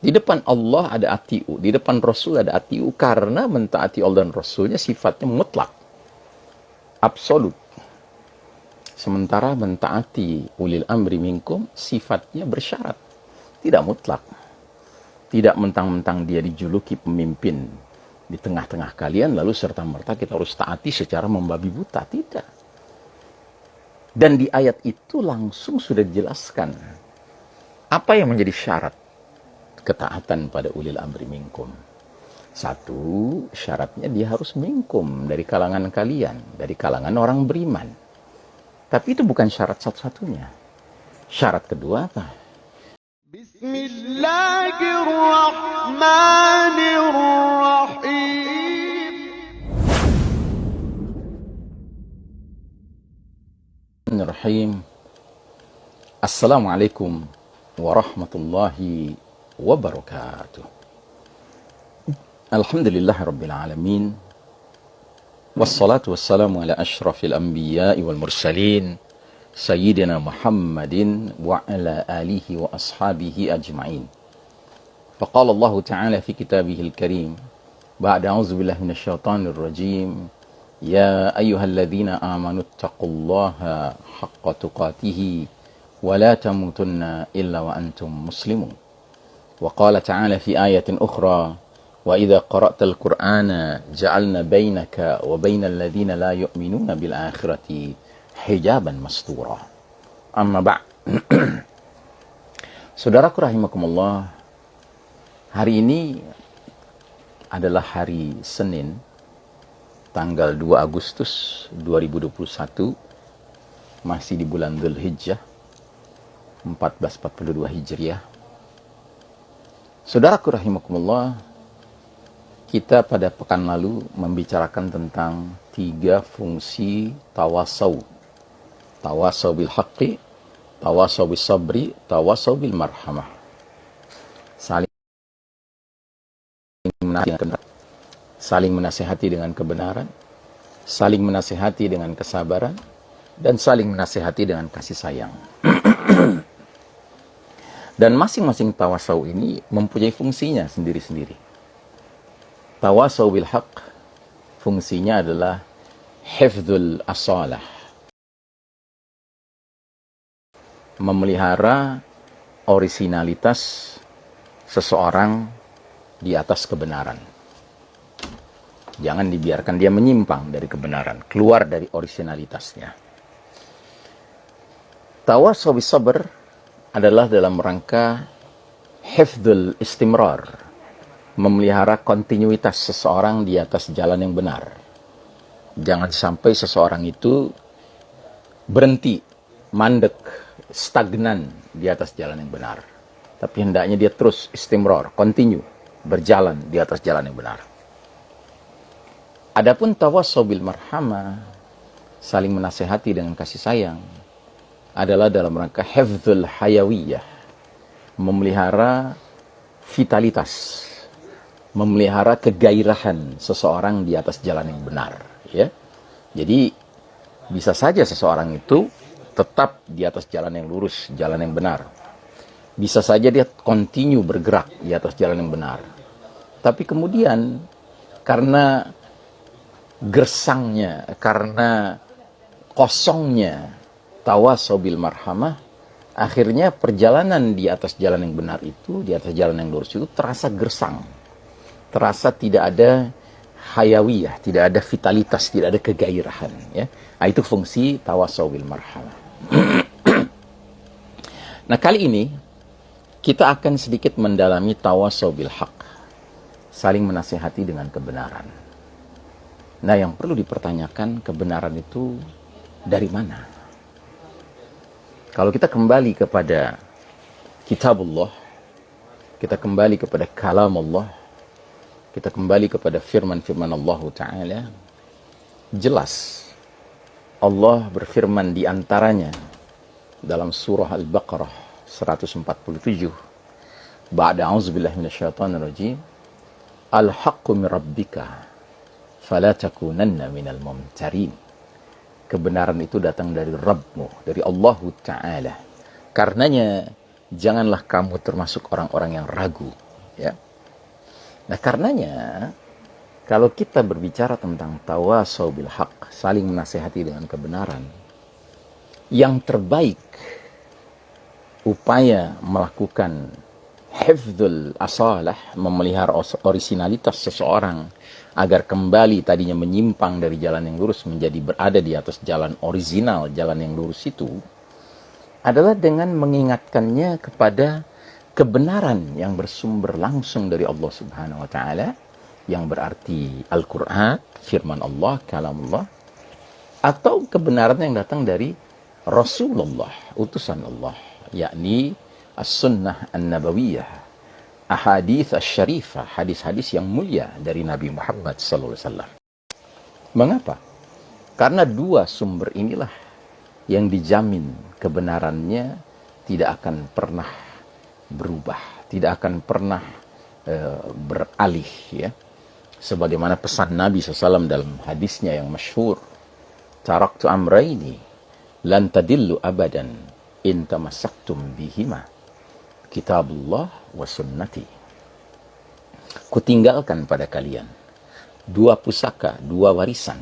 Di depan Allah ada atiu, di depan Rasul ada atiu, karena mentaati Allah dan Rasulnya sifatnya mutlak, absolut. Sementara mentaati ulil amri minkum sifatnya bersyarat, tidak mutlak. Tidak mentang-mentang dia dijuluki pemimpin di tengah-tengah kalian, lalu serta-merta kita harus taati secara membabi buta, tidak. Dan di ayat itu langsung sudah dijelaskan apa yang menjadi syarat ketaatan pada ulil amri minkum. Satu, syaratnya dia harus minkum, dari kalangan kalian, dari kalangan orang beriman. Tapi itu bukan syarat satu-satunya. Syarat kedua apa? Bismillahirrahmanirrahim. Assalamualaikum warahmatullahi wabarakatuh. Alhamdulillahirabbil alamin. Wassalatu wassalamu ala asyrafil anbiya'i wal mursalin sayyidina Muhammadin wa ala alihi wa ashabihi ajma'in. Faqala Allah Ta'ala fi kitabihil karim ba'da a'udzu billahi minasyaitonir rajim. Ya ayyuhalladzina amanu taqullaha haqqa tuqatih wa la tamutunna illa wa antum muslimun. Wa qala ta'ala fi ayatin ukhra wa idza qara'tal qur'ana ja'alna bainaka wa bainal ladzina la yu'minuna bil akhirati hijaban mastura. Amma ba'd. Saudaraku rahimakumullah, hari ini adalah hari Senin, tanggal 2 Agustus 2021, masih di bulan Dzulhijjah 1442 Hijriah. Saudaraku rahimakumullah, kita pada pekan lalu membicarakan tentang 3 fungsi tawasau. Tawasau bil haqqi, tawasau bis sabri, tawasau bil marhamah. Saling menasihati dengan kebenaran, saling menasihati dengan kesabaran, dan saling menasihati dengan kasih sayang. Dan masing-masing tawasau ini mempunyai fungsinya sendiri-sendiri. Tawasau bil haqq, fungsinya adalah hifdzul asalah, memelihara orisinalitas seseorang di atas kebenaran. Jangan dibiarkan dia menyimpang dari kebenaran, keluar dari orisinalitasnya. Tawasau bis sabr adalah dalam rangka hifdzul istimrar, memelihara kontinuitas seseorang di atas jalan yang benar. Jangan sampai seseorang itu berhenti, mandek, stagnan di atas jalan yang benar. Tapi hendaknya dia terus istimrar, continue, berjalan di atas jalan yang benar. Adapun tawasau bil marhamah, saling menasihati dengan kasih sayang, adalah dalam rangka hifdzul hayawiyah, memelihara vitalitas, memelihara kegairahan seseorang di atas jalan yang benar, ya. Jadi bisa saja seseorang itu tetap di atas jalan yang lurus, jalan yang benar. Bisa saja dia continue bergerak di atas jalan yang benar. Tapi kemudian karena gersangnya, karena kosongnya tawasau bil marhamah, akhirnya perjalanan di atas jalan yang benar itu, di atas jalan yang lurus itu terasa gersang, terasa tidak ada hayawiyah, tidak ada vitalitas, tidak ada kegairahan, ya. Nah, itu fungsi tawasau bil marhamah. Nah, kali ini kita akan sedikit mendalami tawasau bil haq, saling menasihati dengan kebenaran. Nah, yang perlu dipertanyakan, kebenaran itu dari mana? Kalau kita kembali kepada kitabullah, kita kembali kepada kalam Allah, kita kembali kepada firman-firman Allah Ta'ala, jelas Allah berfirman di antaranya dalam surah Al-Baqarah 147, ba'da a'udzubillahi minasyaitonir rajim, al-haqqu min rabbika fala takunanna minal mumtarin. Kebenaran itu datang dari Rabbmu, dari Allah Ta'ala. Karenanya janganlah kamu termasuk orang-orang yang ragu, Ya. Nah, karenanya kalau kita berbicara tentang tawasau bil haq, saling menasehati dengan kebenaran, yang terbaik upaya melakukan hifdzul asalah, memelihara orisinalitas seseorang agar kembali tadinya menyimpang dari jalan yang lurus menjadi berada di atas jalan orisinal, jalan yang lurus itu, adalah dengan mengingatkannya kepada kebenaran yang bersumber langsung dari Allah Subhanahu wa taala, yang berarti Al-Qur'an, firman Allah, kalam Allah, atau kebenaran yang datang dari Rasulullah, utusan Allah, yakni as-sunnah an-nabawiyah, ahadits asy-syarifah, hadis-hadis yang mulia dari Nabi Muhammad sallallahu alaihi wasallam. Mengapa? Karena dua sumber inilah yang dijamin kebenarannya tidak akan pernah berubah, tidak akan pernah beralih, ya. Sebagaimana pesan Nabi SAW dalam hadisnya yang masyhur, taraktu amraini lan tadillu abadan in tamassaktum bihima, kitabullah wa sunnati. Kutinggalkan pada kalian dua pusaka, dua warisan,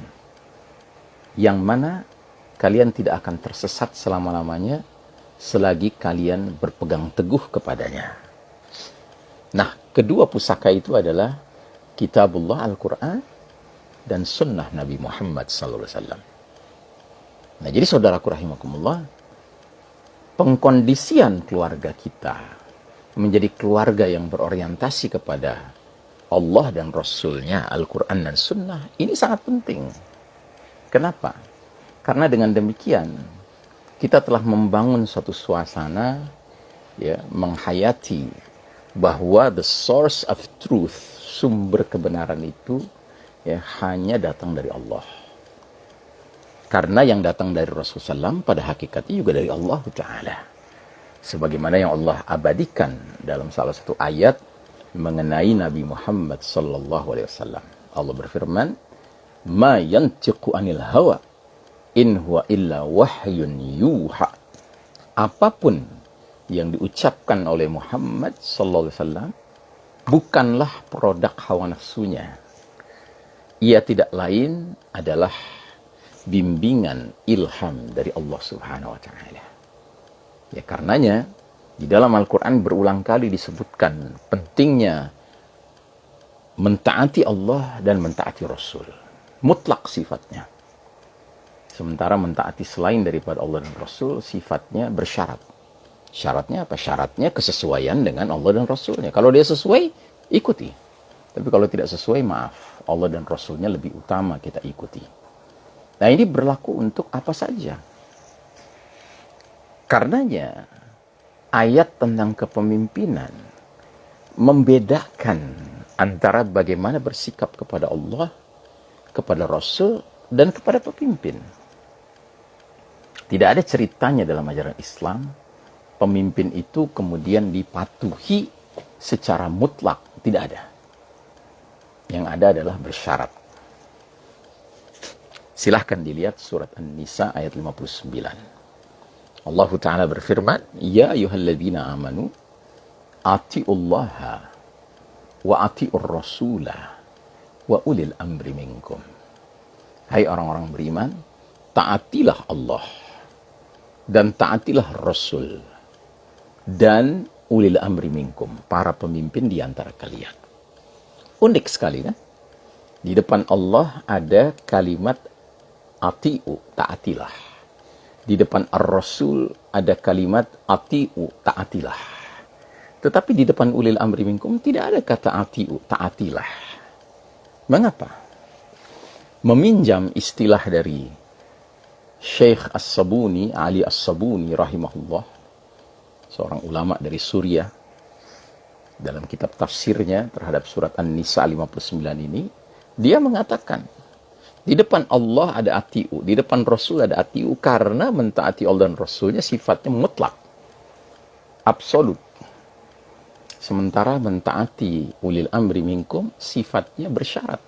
yang mana kalian tidak akan tersesat selama-lamanya selagi kalian berpegang teguh kepadanya. Nah, kedua pusaka itu adalah kitabullah Al-Quran dan sunnah Nabi Muhammad SAW. Nah, jadi saudaraku rahimakumullah, pengkondisian keluarga kita menjadi keluarga yang berorientasi kepada Allah dan Rasulnya, Al-Quran dan Sunnah, ini sangat penting. Kenapa? Karena dengan demikian, kita telah membangun suatu suasana, ya, menghayati bahwa the source of truth, sumber kebenaran itu, ya, hanya datang dari Allah. Karena yang datang dari Rasulullah SAW pada hakikatnya juga dari Allah Ta'ala. Sebagaimana yang Allah abadikan dalam salah satu ayat mengenai Nabi Muhammad SAW. Allah berfirman, "Ma yantiqu anil hawa, in huwa illa wahyun yuha." Apapun yang diucapkan oleh Muhammad SAW bukanlah produk hawa nafsunya. Ia tidak lain adalah bimbingan, ilham dari Allah Subhanahu wa taala. Ya, karenanya di dalam Al-Qur'an berulang kali disebutkan pentingnya mentaati Allah dan mentaati Rasul. Mutlak sifatnya. Sementara mentaati selain daripada Allah dan Rasul sifatnya bersyarat. Syaratnya apa? Syaratnya kesesuaian dengan Allah dan Rasulnya. Kalau dia sesuai, ikuti. Tapi kalau tidak sesuai, maaf. Allah dan Rasulnya lebih utama kita ikuti. Nah, ini berlaku untuk apa saja. Karenanya, ayat tentang kepemimpinan membedakan antara bagaimana bersikap kepada Allah, kepada Rasul, dan kepada pemimpin. Tidak ada ceritanya dalam ajaran Islam, pemimpin itu kemudian dipatuhi secara mutlak. Tidak ada. Yang ada adalah bersyarat. Silahkan dilihat surat An-Nisa ayat 59. Allah Ta'ala berfirman, "Ya ayyuhalladzina amanu, ati'ullaha wa ati'ur rasulah wa ulil amri minkum." Hai orang-orang beriman, taatilah Allah dan taatilah Rasul dan ulil amri minkum, para pemimpin di antara kalian. Unik sekali, kan? Di depan Allah ada kalimat ati'u, taatilah. Di depan Ar-Rasul ada kalimat ati'u, taatilah. Tetapi di depan ulil amri minkum tidak ada kata ati'u, taatilah. Mengapa? Meminjam istilah dari Syekh As-Sabuni, Ali As-Sabuni rahimahullah, seorang ulama dari Suriah, dalam kitab tafsirnya terhadap surat An-Nisa 59 ini, dia mengatakan, di depan Allah ada ati'u, di depan Rasul ada ati'u, karena mentaati Allah dan Rasulnya sifatnya mutlak, absolut. Sementara mentaati ulil amri minkum sifatnya bersyarat,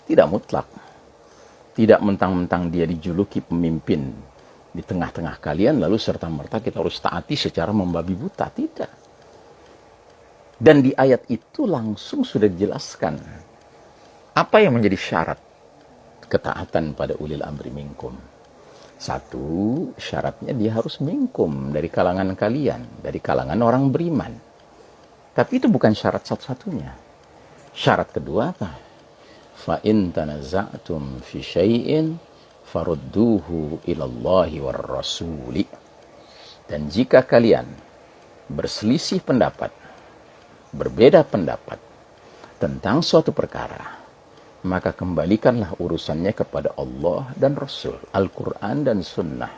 tidak mutlak. Tidak mentang-mentang dia dijuluki pemimpin di tengah-tengah kalian, lalu serta-merta kita harus taati secara membabi buta. Tidak. Dan di ayat itu langsung sudah dijelaskan apa yang menjadi syarat ketaatan pada ulil amri minkum. Satu, syaratnya dia harus minkum, dari kalangan kalian, dari kalangan orang beriman. Tapi itu bukan syarat satu-satunya. Syarat kedua apa? Fa in tanaza'tum fi syai'in farudduhu ilallahi war rasuli. Dan jika kalian berselisih pendapat, berbeda pendapat tentang suatu perkara, maka kembalikanlah urusannya kepada Allah dan Rasul, Al-Quran dan Sunnah.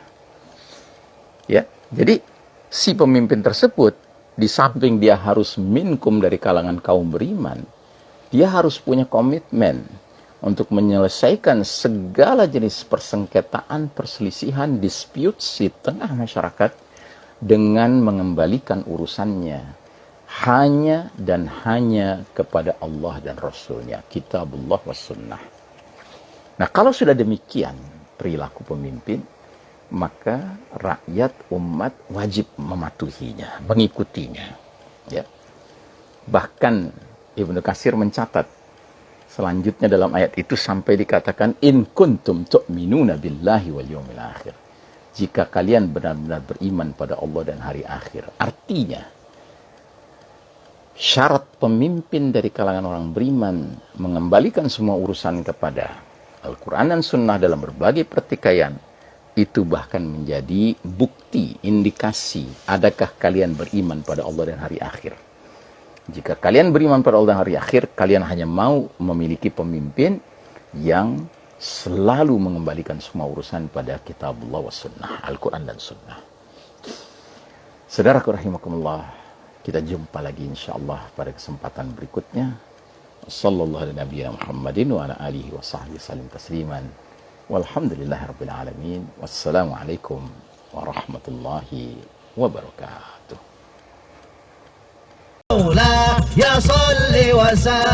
Ya, jadi si pemimpin tersebut, di samping dia harus minkum dari kalangan kaum beriman, dia harus punya komitmen untuk menyelesaikan segala jenis persengketaan, perselisihan, dispute di tengah masyarakat dengan mengembalikan urusannya hanya dan hanya kepada Allah dan Rasulnya, kitabullah was sunnah. Nah, kalau sudah demikian perilaku pemimpin, maka rakyat umat wajib mematuhinya, mengikutinya. Ya. Bahkan Ibnu Katsir mencatat selanjutnya dalam ayat itu sampai dikatakan in kuntum tu'minuna billahi wal yawmil akhir. Jika kalian benar-benar beriman pada Allah dan hari akhir. Artinya syarat pemimpin dari kalangan orang beriman mengembalikan semua urusan kepada Al-Quran dan Sunnah dalam berbagai pertikaian, itu bahkan menjadi bukti, indikasi, adakah kalian beriman pada Allah dan hari akhir. Jika kalian beriman pada Allah dan hari akhir, kalian hanya mau memiliki pemimpin yang selalu mengembalikan semua urusan pada kitabullah wa sunnah, Al-Quran dan Sunnah. Saudaraku rahimakumullah, kita jumpa lagi insyaallah pada kesempatan berikutnya. Sallallahu alaihi nabiyana Muhammadin wa ala alihi wa sahbihi sallim tasliman. Walhamdulillahirabbil alamin. Wassalamualaikum warahmatullahi wabarakatuh. Ya salli wa sallim